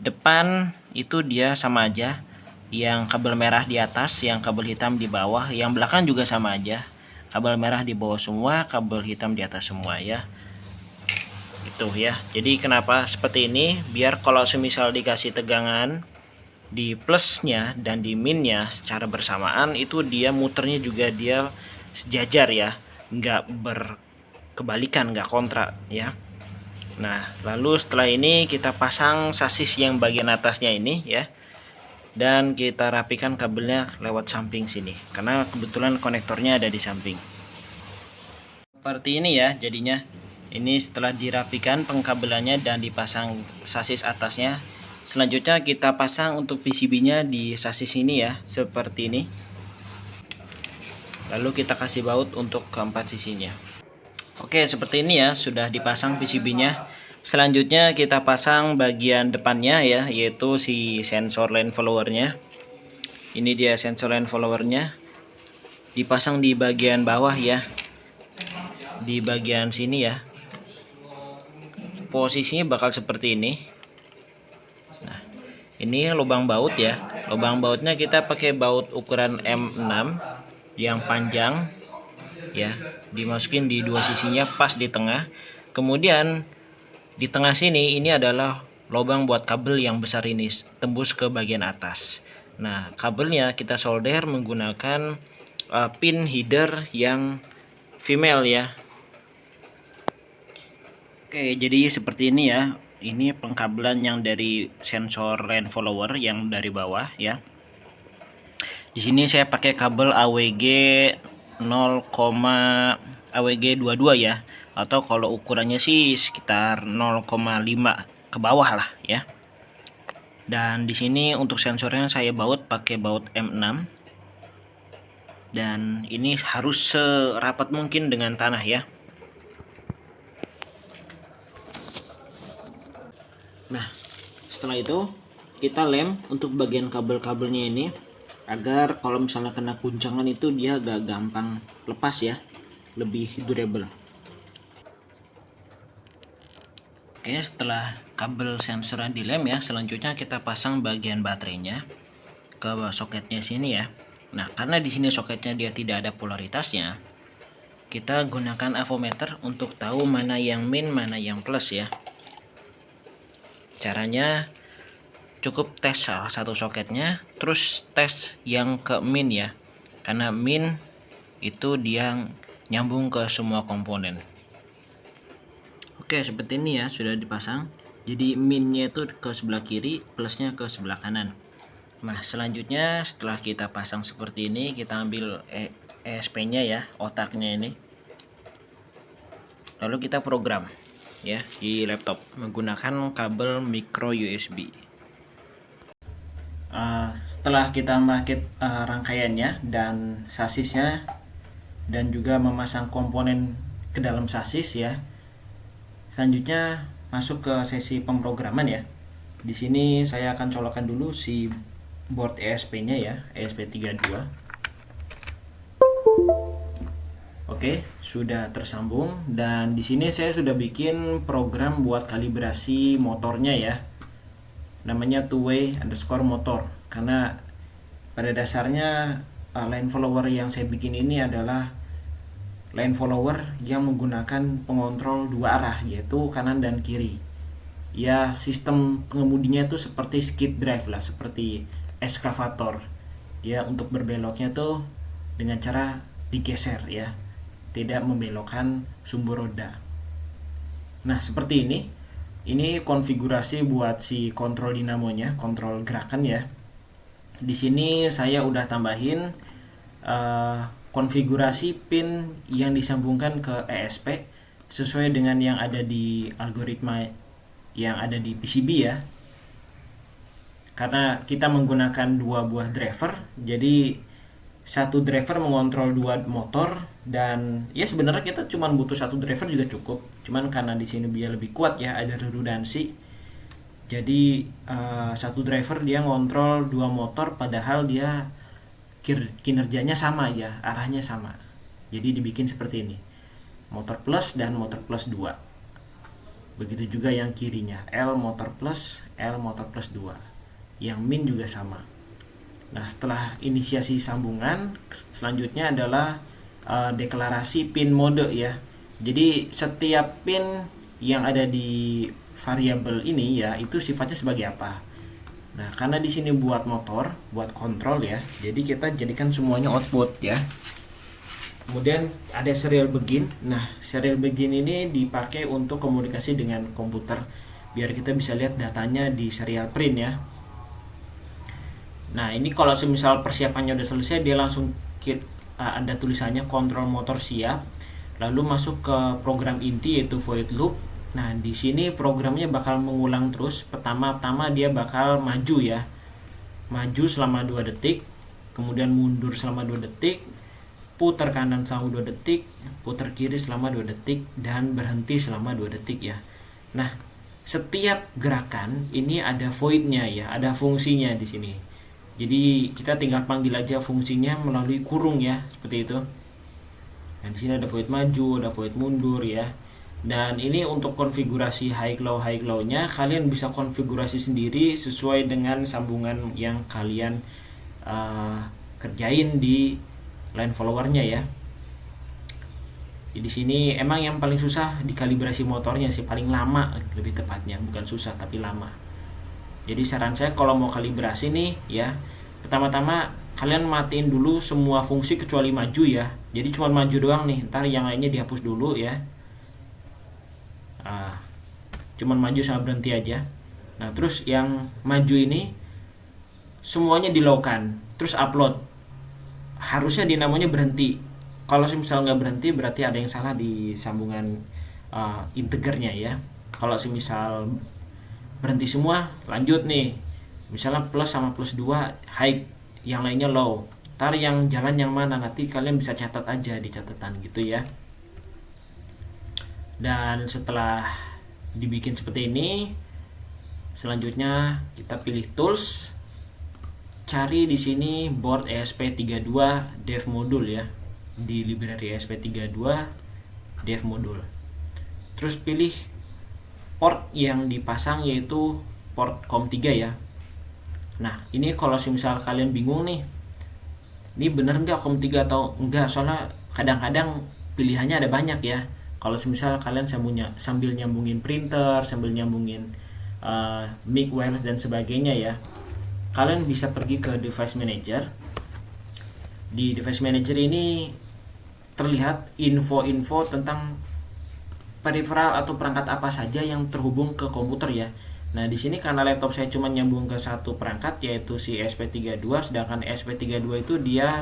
Depan itu dia sama aja, yang kabel merah di atas, yang kabel hitam di bawah. Yang belakang juga sama aja, kabel merah di bawah semua, kabel hitam di atas semua ya. Itu ya. Jadi kenapa seperti ini? Biar kalau semisal dikasih tegangan di plusnya dan di minnya secara bersamaan, itu dia muternya juga dia sejajar ya, nggak berkebalikan, nggak kontra ya. Nah, lalu setelah ini kita pasang sasis yang bagian atasnya ini ya. Dan kita rapikan kabelnya lewat samping sini, karena kebetulan konektornya ada di samping. Seperti ini ya jadinya. Ini setelah dirapikan pengkabelannya dan dipasang sasis atasnya, selanjutnya kita pasang untuk PCB-nya di sasis ini ya, seperti ini. Lalu kita kasih baut untuk keempat sisinya. Oke, seperti ini ya, sudah dipasang PCB-nya. Selanjutnya kita pasang bagian depannya ya, yaitu si sensor line follower-nya. Ini dia sensor line follower-nya. Dipasang di bagian bawah ya. Di bagian sini ya. Posisinya bakal seperti ini. Nah, ini lubang baut ya. Lubang bautnya kita pakai baut ukuran M6 yang panjang ya. Dimasukin di dua sisinya pas di tengah. Kemudian di tengah sini ini adalah lubang buat kabel yang besar ini tembus ke bagian atas. Nah, kabelnya kita solder menggunakan pin header yang female ya. Oke, jadi seperti ini ya. Ini pengkabelan yang dari sensor line follower yang dari bawah ya. Di sini saya pakai kabel AWG 0, AWG 22 ya. Atau kalau ukurannya sih sekitar 0,5 ke bawah lah ya. Dan di sini untuk sensornya saya baut pakai baut M6. Dan ini harus serapat mungkin dengan tanah ya. Nah, setelah itu kita lem untuk bagian kabel-kabelnya ini agar kalau misalnya kena guncangan itu dia agak gampang lepas ya, lebih durable. Oke, setelah kabel sensornya dilem ya, selanjutnya kita pasang bagian baterainya ke soketnya sini ya. Nah, karena di sini soketnya dia tidak ada polaritasnya, kita gunakan avometer untuk tahu mana yang min, mana yang plus ya. Caranya cukup tes salah satu soketnya, terus tes yang ke min ya, karena min itu dia nyambung ke semua komponen. Oke, seperti ini ya, sudah dipasang. Jadi minnya itu ke sebelah kiri, plusnya ke sebelah kanan. Nah, selanjutnya setelah kita pasang seperti ini, kita ambil ESP-nya ya, otaknya ini. Lalu kita program ya di laptop menggunakan kabel micro USB. Setelah kita merakit rangkaiannya dan sasisnya dan juga memasang komponen ke dalam sasis ya, selanjutnya masuk ke sesi pemrograman ya. Di sini saya akan colokkan dulu si board ESP-nya ya, ESP32. Oke, sudah tersambung dan di sini saya sudah bikin program buat kalibrasi motornya ya. Namanya two-way underscore motor, karena pada dasarnya line follower yang saya bikin ini adalah line follower yang menggunakan pengontrol dua arah, yaitu kanan dan kiri. Ya, sistem pengemudinya itu seperti skid drive lah, seperti eskavator. Dia untuk berbeloknya tuh dengan cara digeser ya, tidak membelokkan sumbu roda. Nah, seperti ini. Ini konfigurasi buat si kontrol dinamonya, kontrol gerakan ya. Di sini saya udah tambahin konfigurasi pin yang disambungkan ke ESP sesuai dengan yang ada di algoritma yang ada di PCB ya. Karena kita menggunakan dua buah driver, jadi satu driver mengontrol dua motor, dan ya sebenarnya kita cuma butuh satu driver juga cukup. Cuman karena di sini dia lebih kuat ya, ada redundansi. Jadi satu driver dia ngontrol dua motor padahal dia kinerjanya sama ya, arahnya sama. Jadi dibikin seperti ini. Motor plus dan motor plus 2. Begitu juga yang kirinya, L motor plus 2. Yang min juga sama. Nah, setelah inisiasi sambungan, selanjutnya adalah deklarasi pin mode ya. Jadi setiap pin yang ada di variabel ini ya, itu sifatnya sebagai apa. Nah, karena di sini buat motor, buat kontrol ya, jadi kita jadikan semuanya output ya. Kemudian ada serial begin. Nah, serial begin ini dipakai untuk komunikasi dengan komputer biar kita bisa lihat datanya di serial print ya. Nah, ini kalau semisal persiapannya udah selesai, dia langsung ada tulisannya kontrol motor siap. lalu masuk ke program inti yaitu void loop. Nah, di sini programnya bakal mengulang terus. Pertama-tama dia bakal maju ya. Maju selama 2 detik, kemudian mundur selama 2 detik, putar kanan selama 2 detik, putar kiri selama 2 detik, dan berhenti selama 2 detik ya. Nah, setiap gerakan ini ada voidnya ya, ada fungsinya di sini. Jadi kita tinggal panggil aja fungsinya melalui kurung ya, seperti itu. Nah, di sini ada void maju, ada void mundur ya. Dan ini untuk konfigurasi high low-nya kalian bisa konfigurasi sendiri sesuai dengan sambungan yang kalian kerjain di line followernya ya. Jadi di sini emang yang paling susah di kalibrasi motornya sih, paling lama lebih tepatnya, bukan susah tapi lama. Jadi saran saya kalau mau kalibrasi nih ya, pertama-tama kalian matiin dulu semua fungsi kecuali maju ya. Jadi cuma maju doang nih, ntar yang lainnya dihapus dulu ya. Cuman maju sama berhenti aja. Nah, terus yang maju ini semuanya di low kan, terus upload. Harusnya dinamanya berhenti. Kalau misal nggak berhenti berarti ada yang salah di sambungan integernya ya. Kalau misal berhenti semua, lanjut nih. Misalnya plus sama plus 2 high, yang lainnya low. Ntar yang jalan yang mana nanti kalian bisa catat aja di catatan gitu ya. Dan setelah dibikin seperti ini, selanjutnya kita pilih tools, cari di sini board ESP32 dev module ya, di library ESP32 dev module. Terus pilih port yang dipasang yaitu port COM3 ya. Nah, ini kalau misal kalian bingung nih, ini bener nggak COM3 atau enggak, soalnya kadang-kadang pilihannya ada banyak ya. Kalau misal kalian sambil nyambungin printer, sambil nyambungin mic wireless dan sebagainya ya, kalian bisa pergi ke device manager. Di device manager ini terlihat info-info tentang peripheral atau perangkat apa saja yang terhubung ke komputer ya. Nah, di sini karena laptop saya cuma nyambung ke satu perangkat yaitu si ESP32, sedangkan ESP32 itu dia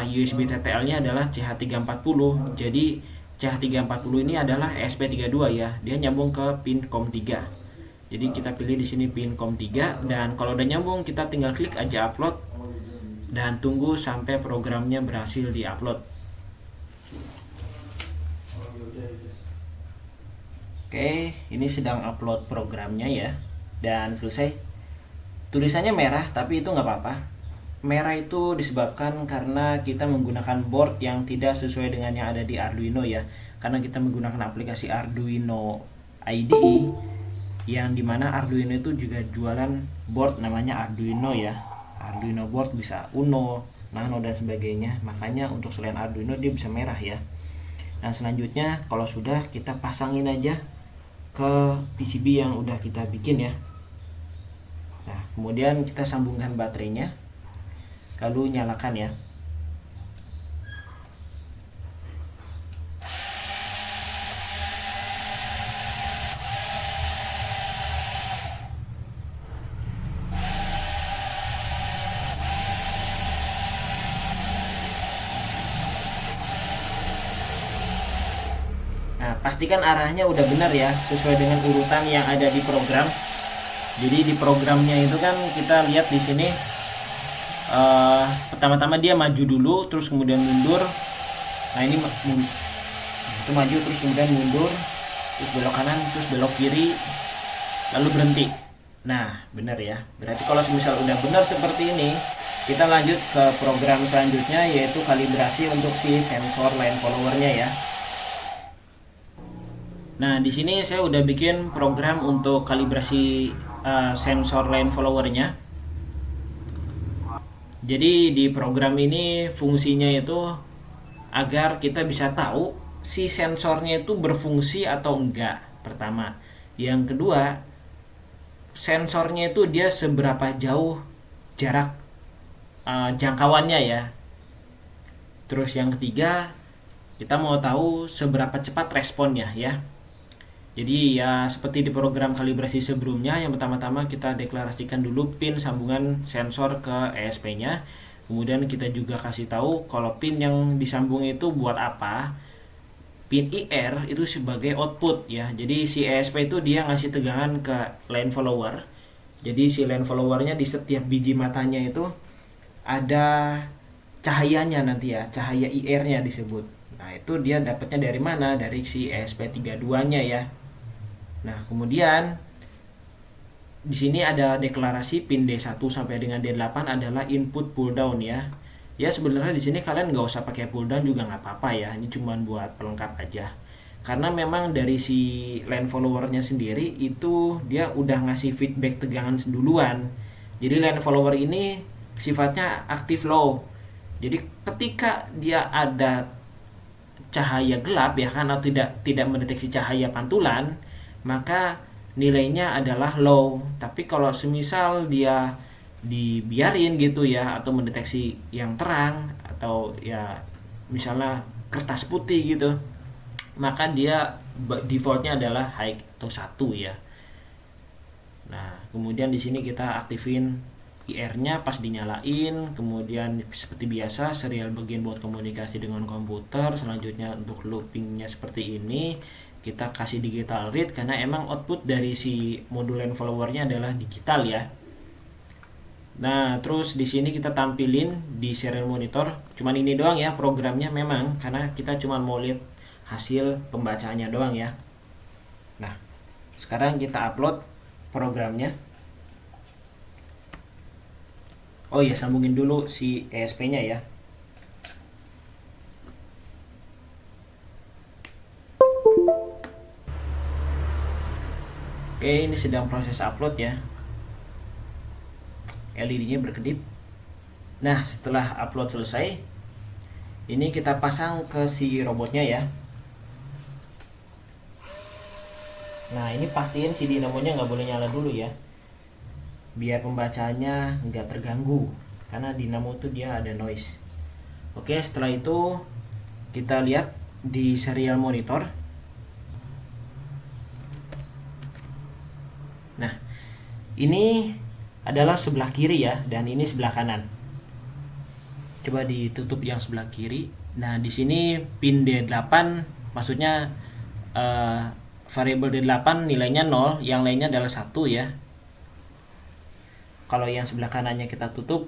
USB TTL-nya adalah CH340. Jadi CH340 ini adalah ESP32 ya. Dia nyambung ke pin COM3. Jadi kita pilih di sini pin COM3, dan kalau udah nyambung kita tinggal klik aja upload dan tunggu sampai programnya berhasil di-upload. Oke, ini sedang upload programnya ya, dan selesai. Tulisannya merah, tapi itu nggak apa-apa. Merah itu disebabkan karena kita menggunakan board yang tidak sesuai dengan yang ada di Arduino ya. Karena kita menggunakan aplikasi Arduino IDE, yang dimana Arduino itu juga jualan board namanya Arduino ya. Arduino board bisa Uno, Nano dan sebagainya. Makanya untuk selain Arduino dia bisa merah ya. Nah, selanjutnya kalau sudah, kita pasangin aja ke PCB yang udah kita bikin ya. Nah, kemudian kita sambungkan baterainya, lalu nyalakan ya. Nah, pastikan arahnya udah benar ya, sesuai dengan urutan yang ada di program. Jadi di programnya itu kan kita lihat di sini pertama-tama dia maju dulu, terus kemudian mundur. Nah, ini itu maju terus kemudian mundur, terus belok kanan, terus belok kiri, lalu berhenti. Nah, benar ya. Berarti kalau misal udah benar seperti ini, kita lanjut ke program selanjutnya yaitu kalibrasi untuk si sensor line followernya ya. Nah, di sini saya udah bikin program untuk kalibrasi sensor line followernya. Jadi di program ini fungsinya itu agar kita bisa tahu si sensornya itu berfungsi atau enggak, pertama. Yang kedua, sensornya itu dia seberapa jauh jarak jangkauannya ya. Terus yang ketiga, kita mau tahu seberapa cepat responnya ya. Jadi ya seperti di program kalibrasi sebelumnya, yang pertama-tama kita deklarasikan dulu pin sambungan sensor ke ESP-nya. Kemudian kita juga kasih tahu kalau pin yang disambung itu buat apa. pin IR itu sebagai output ya. Jadi si ESP itu dia ngasih tegangan ke line follower. Jadi si line followernya di setiap biji matanya itu ada cahayanya nanti ya, cahaya IR-nya disebut. Nah, itu dia dapatnya dari mana? Dari si ESP32-nya ya. Nah, kemudian di sini ada deklarasi pin D1 sampai dengan D8 adalah input pull down ya. Ya sebenarnya di sini kalian nggak usah pakai pull down juga nggak apa-apa ya. Ini cuma buat pelengkap aja. Karena memang dari si line followernya sendiri itu dia udah ngasih feedback tegangan duluan. Jadi line follower ini sifatnya aktif low. Jadi ketika dia ada cahaya gelap ya kan, atau tidak mendeteksi cahaya pantulan, maka nilainya adalah low. Tapi kalau semisal dia dibiarin gitu ya, atau mendeteksi yang terang, atau ya misalnya kertas putih gitu, maka dia defaultnya adalah high atau 1 ya. Nah, kemudian di sini kita aktifin IR-nya pas dinyalain, kemudian seperti biasa serial bagian buat komunikasi dengan komputer. Selanjutnya untuk loopingnya seperti ini, kita kasih digital read karena emang output dari si modul line followernya adalah digital ya. Nah, terus di sini kita tampilin di serial monitor, cuman ini doang ya programnya memang, karena kita cuma mau lihat hasil pembacaannya doang ya. Nah, sekarang kita upload programnya. Oh iya, sambungin dulu si ESP-nya ya. Oke, ini sedang proses upload ya. LED-nya berkedip. Nah, setelah upload selesai, ini kita pasang ke si robotnya ya. Nah, ini pastiin si dinamonya nggak boleh nyala dulu ya, biar pembacaannya nggak terganggu, karena dinamo itu dia ada noise. Oke, setelah itu kita lihat di serial monitor. Nah, ini adalah sebelah kiri ya, dan ini sebelah kanan. Coba ditutup yang sebelah kiri. Nah, di sini pin D8, maksudnya variabel D8 nilainya 0, yang lainnya adalah 1 ya. Kalau yang sebelah kanannya kita tutup,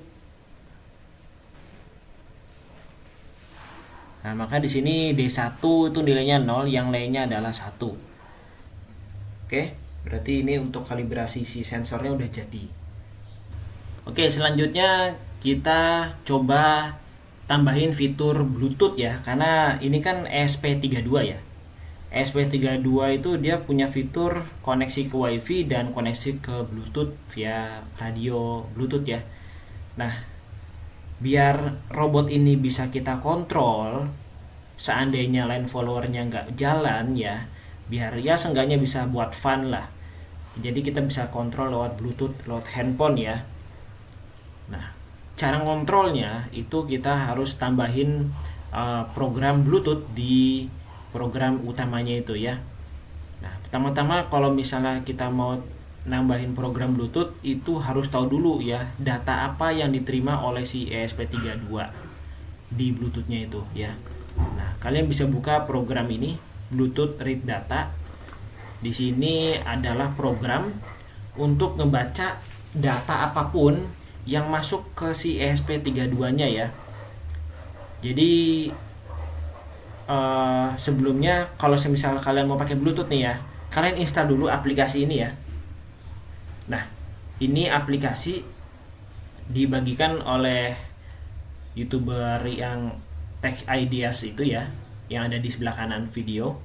nah maka di sini D1 itu nilainya 0, yang lainnya adalah 1. Oke, berarti ini untuk kalibrasi si sensornya udah jadi. Oke, selanjutnya kita coba tambahin fitur Bluetooth ya, karena ini kan ESP32 ya. ESP32 itu dia punya fitur koneksi ke WiFi dan koneksi ke Bluetooth via radio Bluetooth ya. Nah, biar robot ini bisa kita kontrol, seandainya line followernya nggak jalan ya, biar ya seenggaknya bisa buat fun lah. Jadi kita bisa kontrol lewat Bluetooth, lewat handphone ya. Nah, cara ngontrolnya itu kita harus tambahin program Bluetooth di program utamanya itu ya. Nah, pertama-tama kalau misalnya kita mau nambahin program Bluetooth, itu harus tahu dulu ya data apa yang diterima oleh si ESP32 di Bluetoothnya itu ya. Nah, kalian bisa buka program ini, Bluetooth Read Data. Di sini adalah program untuk ngebaca data apapun yang masuk ke si ESP32-nya ya. Jadi sebelumnya kalau misalnya kalian mau pakai Bluetooth nih ya, kalian install dulu aplikasi ini ya. Nah, ini aplikasi dibagikan oleh YouTuber yang Tech Ideas itu ya, yang ada di sebelah kanan video.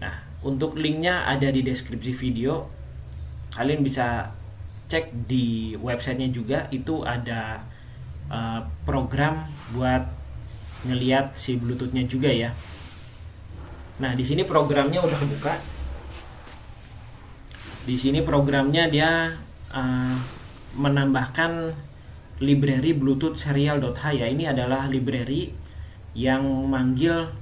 Nah, untuk linknya ada di deskripsi video. Kalian bisa cek di websitenya juga, itu ada program buat ngelihat si Bluetoothnya juga ya. Nah, di sini programnya udah buka. Di sini programnya dia menambahkan library Bluetooth serial.h ya. Ini adalah library yang manggil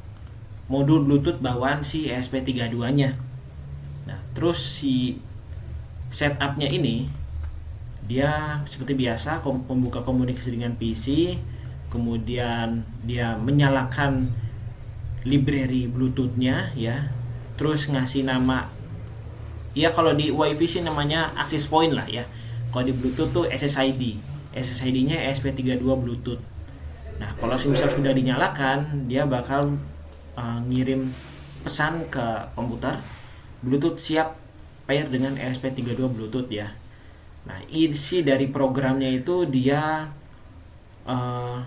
modul Bluetooth bawaan si ESP32-nya. Nah, terus si setupnya ini dia seperti biasa membuka komunikasi dengan PC, kemudian dia menyalakan library Bluetooth-nya ya. Terus ngasih nama, ya kalau di WiFi sih namanya access point lah ya. Kalau di Bluetooth tuh SSID. SSID-nya ESP32 Bluetooth. Nah, kalau misal sudah dinyalakan, dia bakal ngirim pesan ke komputer, Bluetooth siap pair dengan ESP32 Bluetooth ya. Nah, isi dari programnya itu dia uh,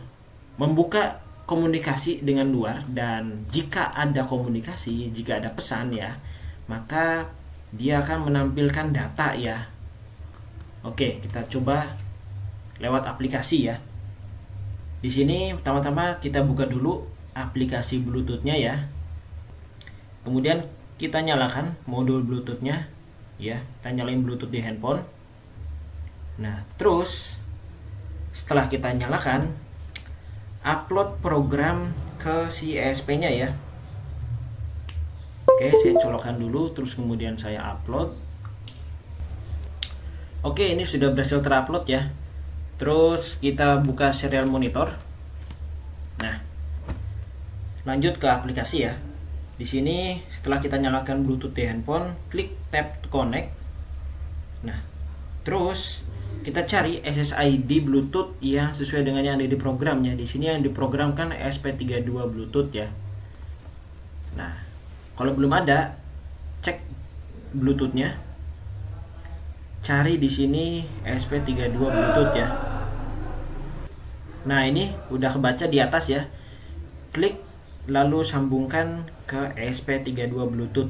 membuka komunikasi dengan luar, dan jika ada komunikasi, jika ada pesan ya, maka dia akan menampilkan data ya. Oke, kita coba lewat aplikasi ya. Di sini pertama-tama kita buka dulu aplikasi Bluetooth-nya ya. Kemudian kita nyalakan modul Bluetooth-nya ya. Kita nyalain Bluetooth di handphone. Nah, terus setelah kita nyalakan, upload program ke si ESP-nya ya. Oke, saya colokkan dulu, terus kemudian saya upload. Oke, ini sudah berhasil terupload ya. Terus kita buka serial monitor. Nah, lanjut ke aplikasi ya. Di sini setelah kita nyalakan Bluetooth di handphone, klik tap to connect. Nah, terus kita cari SSID Bluetooth yang sesuai dengan yang ada di programnya. Di sini yang diprogramkan ESP32 Bluetooth ya. Nah, kalau belum ada, cek Bluetooth-nya. Cari di sini ESP32 Bluetooth ya. Nah, ini udah kebaca di atas ya. Klik lalu sambungkan ke ESP32 Bluetooth.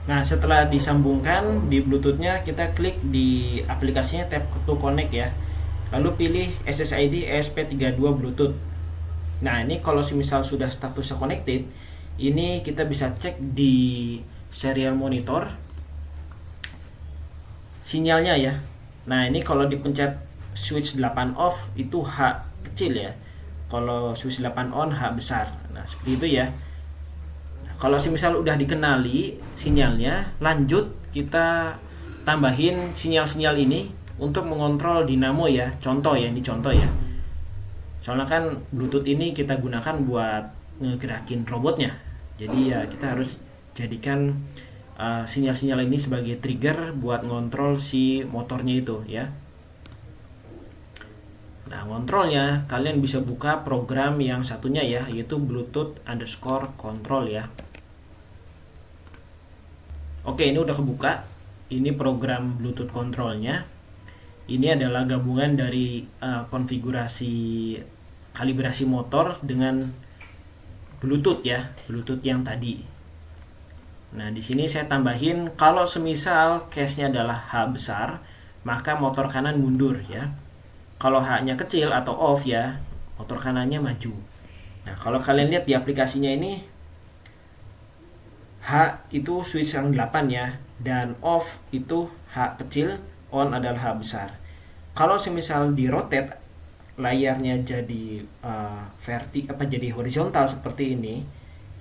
Nah, setelah disambungkan di Bluetooth-nya, kita klik di aplikasinya, tap to connect ya. Lalu pilih SSID ESP32 Bluetooth. Nah, ini kalau misal sudah statusnya connected, ini kita bisa cek di serial monitor sinyalnya ya. Nah, ini kalau dipencet switch 8 off itu H kecil ya. Kalau switch 8 on H besar. Nah, seperti itu ya. Kalau misal udah dikenali sinyalnya, lanjut kita tambahin sinyal-sinyal ini untuk mengontrol dinamo ya. Contoh ya, ini contoh ya. Soalnya kan Bluetooth ini kita gunakan buat ngegerakin robotnya. Jadi ya kita harus jadikan sinyal-sinyal ini sebagai trigger buat ngontrol si motornya itu ya. Nah, ngontrolnya kalian bisa buka program yang satunya ya, yaitu Bluetooth_control ya. Oke, ini udah kebuka. Ini program Bluetooth controlnya. Ini adalah gabungan dari konfigurasi kalibrasi motor dengan Bluetooth ya, Bluetooth yang tadi. Nah, di sini saya tambahin kalau semisal case-nya adalah H besar, maka motor kanan mundur ya. Kalau H-nya kecil atau off ya, motor kanannya maju. Nah, kalau kalian lihat di aplikasinya ini, H itu switch yang 8 ya, dan off itu H kecil, on adalah H besar. Kalau semisal di rotate layarnya jadi jadi horizontal seperti ini,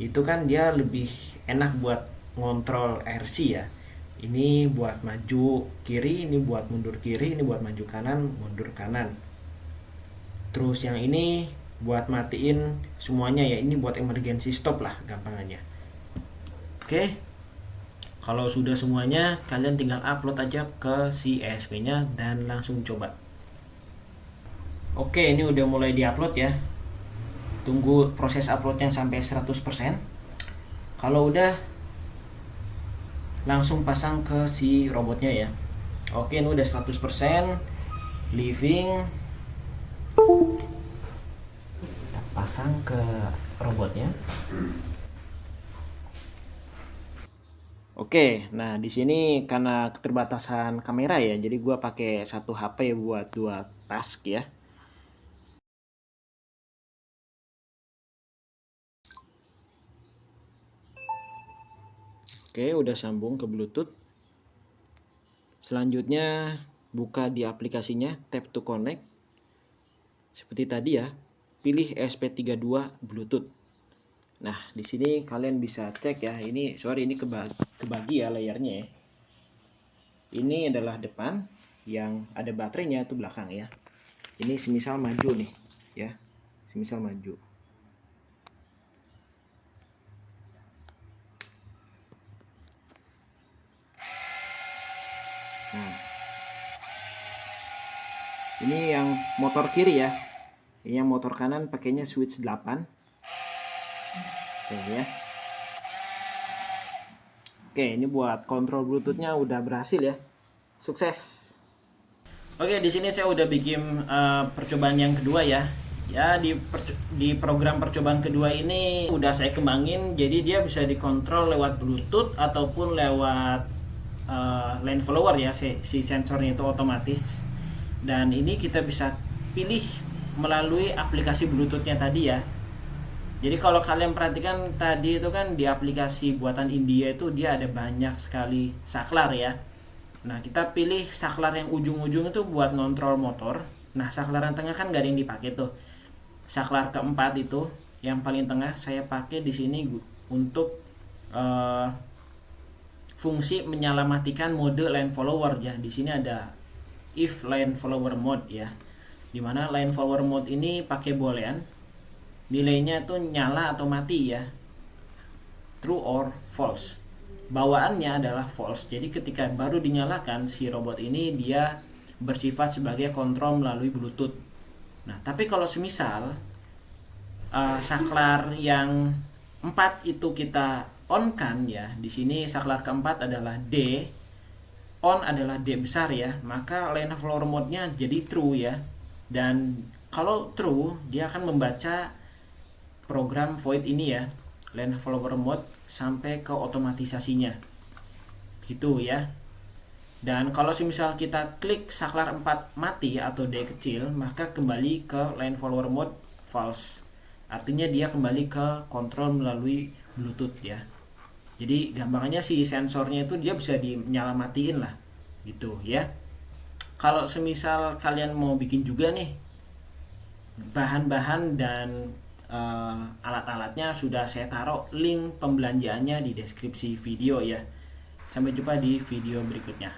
itu kan dia lebih enak buat ngontrol RC ya. Ini buat maju kiri, ini buat mundur kiri, ini buat maju kanan, mundur kanan. Terus yang ini buat matiin semuanya ya, ini buat emergency stop lah gampangannya. Oke, kalau sudah semuanya, kalian tinggal upload aja ke si ESP-nya dan langsung coba. Oke, ini udah mulai diupload ya. Tunggu proses uploadnya sampai 100%. Kalau udah, langsung pasang ke si robotnya ya. Oke, ini udah 100%. Living. Pasang ke robotnya. Oke, nah di sini karena keterbatasan kamera ya, jadi gua pakai satu HP buat dua task ya. Oke, udah sambung ke Bluetooth. Selanjutnya buka di aplikasinya, tap to connect. Seperti tadi ya, pilih ESP32 Bluetooth. Nah, di sini kalian bisa cek ya. Ini sorry, ini kebagi ya layarnya ya. Ini adalah depan, yang ada baterainya itu belakang ya. Ini semisal maju nih ya. Semisal maju. Nah, ini yang motor kiri ya. Ini yang motor kanan pakainya switch 8. Oke ya. Oke, ini buat kontrol Bluetooth-nya udah berhasil ya. Sukses. Oke, di sini saya udah bikin percobaan yang kedua ya. Ya, di program percobaan kedua ini udah saya kembangin, jadi dia bisa dikontrol lewat Bluetooth ataupun lewat line follower ya, si sensornya itu otomatis. Dan ini kita bisa pilih melalui aplikasi Bluetooth-nya tadi ya. Jadi kalau kalian perhatikan tadi itu kan di aplikasi buatan India itu dia ada banyak sekali saklar ya. Nah, kita pilih saklar yang ujung-ujung itu buat ngontrol motor. Nah, saklar yang tengah kan gak ada yang dipakai tuh. Saklar keempat itu yang paling tengah saya pakai di sini untuk fungsi menyalamatikan mode line follower ya. Di sini ada if line follower mode ya. Dimana line follower mode ini pakai boolean. Nilainya itu nyala atau mati ya, true or false. Bawaannya adalah false, jadi ketika baru dinyalakan si robot ini dia bersifat sebagai kontrol melalui Bluetooth. Nah, tapi kalau semisal saklar yang 4 itu kita on kan ya, di sini saklar keempat adalah D, on adalah D besar ya, maka line follower mode-nya jadi true ya. Dan kalau true, dia akan membaca program void ini ya, line follower mode sampai ke otomatisasinya gitu ya. Dan kalau misal kita klik saklar 4 mati atau D kecil, maka kembali ke line follower mode false, artinya dia kembali ke kontrol melalui Bluetooth ya. Jadi gampangnya si sensornya itu dia bisa dinyalamatiin lah gitu ya. Kalau semisal kalian mau bikin juga nih, bahan-bahan dan alat-alatnya sudah saya taruh link pembelanjaannya di deskripsi video ya. Sampai jumpa di video berikutnya.